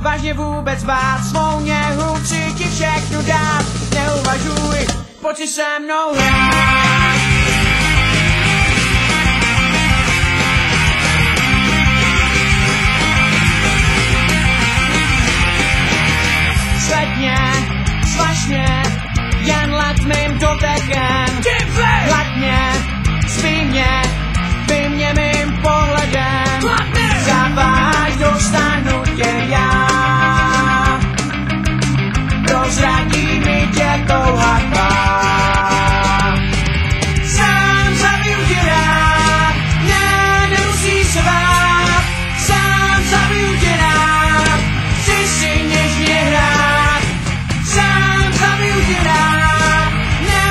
vážně vůbec bát, svou něhu chci ti všechno dát. Neuvažuj, pojď si se mnou hrát. Sledně, svažně, jen let mým dotekem. Hladně, spí mě, by mě mým pohledem. Zaváž, dostanu tě já. Rozradí mi tě touha tvá. Sám zabiju tě rád, ne, nemusíš se bát. Sám zabiju tě rád, chci si něžně hrát. Sám zabiju tě rád, ne,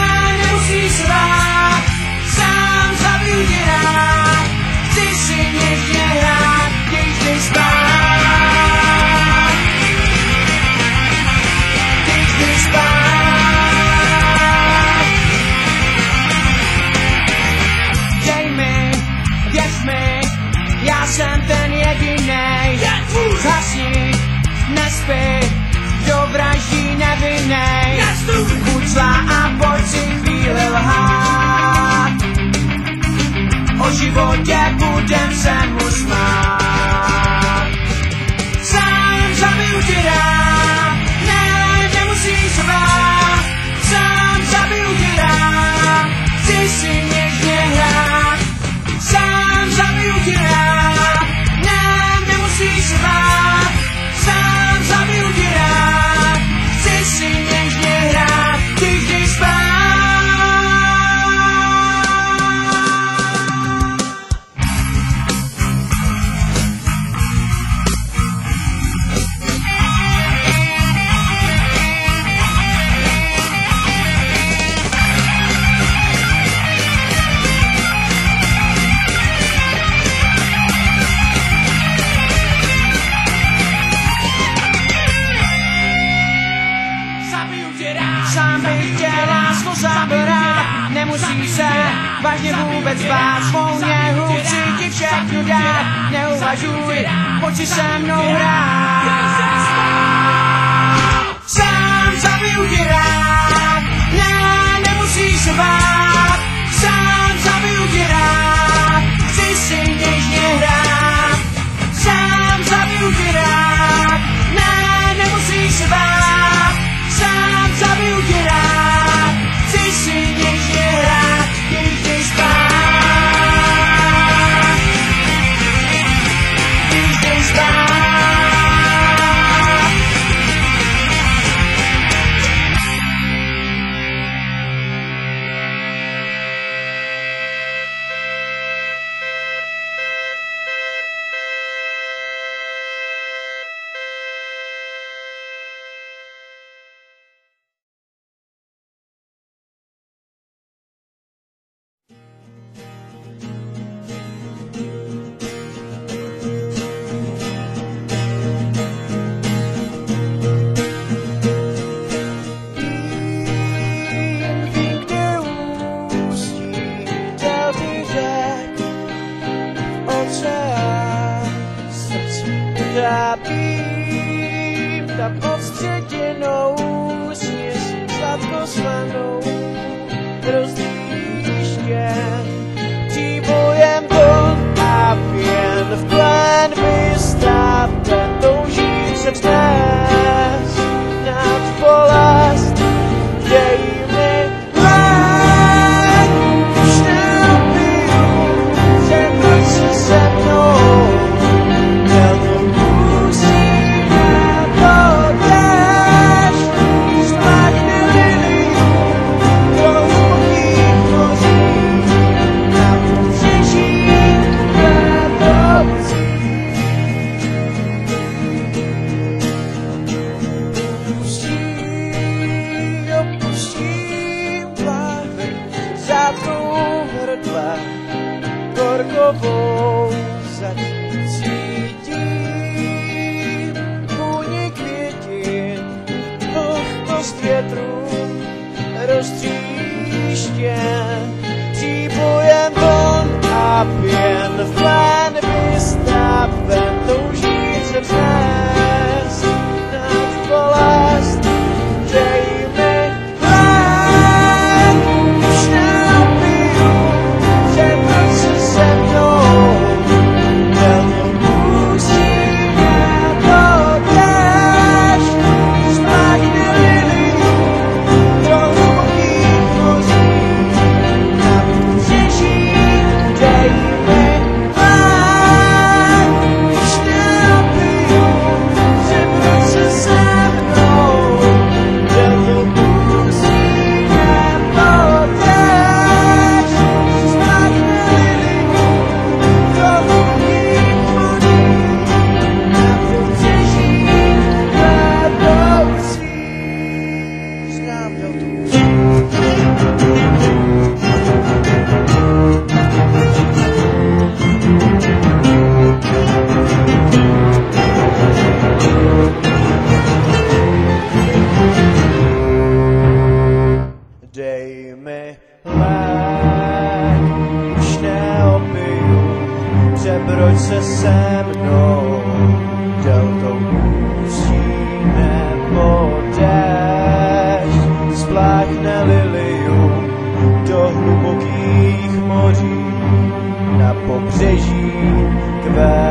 nemusíš se bát. Sám zabiju tě rád, chci si něžně hrát, když jdeš spát. Když jdeš spát. Dej mi, věř mi, já jsem ten jedinej. Zhasni, nespí, kdo vraždí nevinnej. Buď zlá a pojď si chvíli lhát. O životě budem se mu smát. Sám zabiju tě rád, ne, nemusíš se bát. Sám zabiju tě rád, chci si něžně hrát. Sám zabiju tě rád, ne, nemusíš se bát. Sám zabiju tě rád, chci si něžně hrát, když jdeš spát. Sám bych tě lásku zabrat, nemusíš se vážně vůbec bát. Svou něhu chci ti všechno dát, neuvažuj, pojď si se mnou hrát. Sám zabiju tě rád, ne, nemusíš se bát. Sám zabiju tě rád, chci si něžně hrát. Sám zabiju tě rád, ne, nemusíš se bát. Sám zabiju tě rád, chci si něžně hrát, když jdeš spát. Když jdeš spát. Trápím ta podstředěnou, směs sladko slanou, rozdýštěn příbojem vln a pěn v plén vystaven, touží se vznést nad bolest, dej mi len, už neubiju, že pojď si se mnou. Gorkovou zatím cítím vůni květin, vlhkost větru roztříštěn příbojem vln a pěn v plén vystaven, touží se vznést Dej mi lék, už neopiju, přebroď se se mnou, deltou ústí nebo déšť, spláchne lilium do hlubokých moří, na pobřeží kvé